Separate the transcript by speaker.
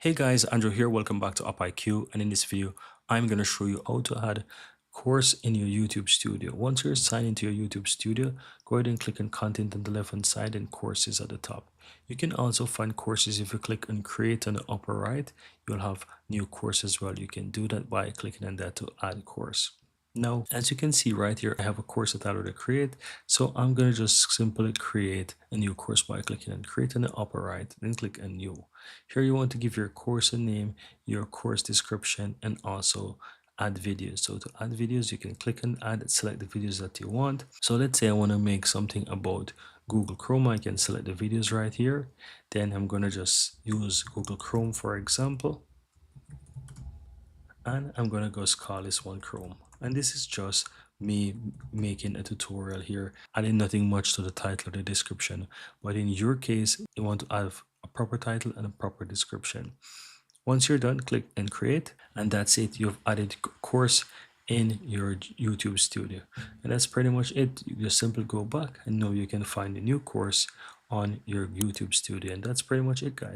Speaker 1: Hey guys, Andrew here. Welcome back to UpIQ, and in this video I'm going to show you how to add course in your YouTube studio. Once you're signed into your YouTube studio, go ahead and click on content on the left hand side and courses at the top. You can also find courses if you click on create on the upper right. You'll have new course as well. You can do that by clicking on that to add course. Now, as you can see right here, I have a course that I already create. So I'm going to just simply create a new course by clicking on create in the upper right, then click on new. Here you want to give your course a name, your course description, and also add videos. So to add videos, you can click on add, select the videos that you want. So let's say I want to make something about Google Chrome. I can select the videos right here. Then I'm going to just use Google Chrome, for example. And I'm going to go call this one Chrome. And this is just me making a tutorial here, adding nothing much to the title or the description. But in your case, you want to add a proper title and a proper description. Once you're done, click and create, and that's it. You've added course in your YouTube studio, and that's pretty much it. You just simply go back and now you can find a new course on your YouTube studio, and that's pretty much it, guys.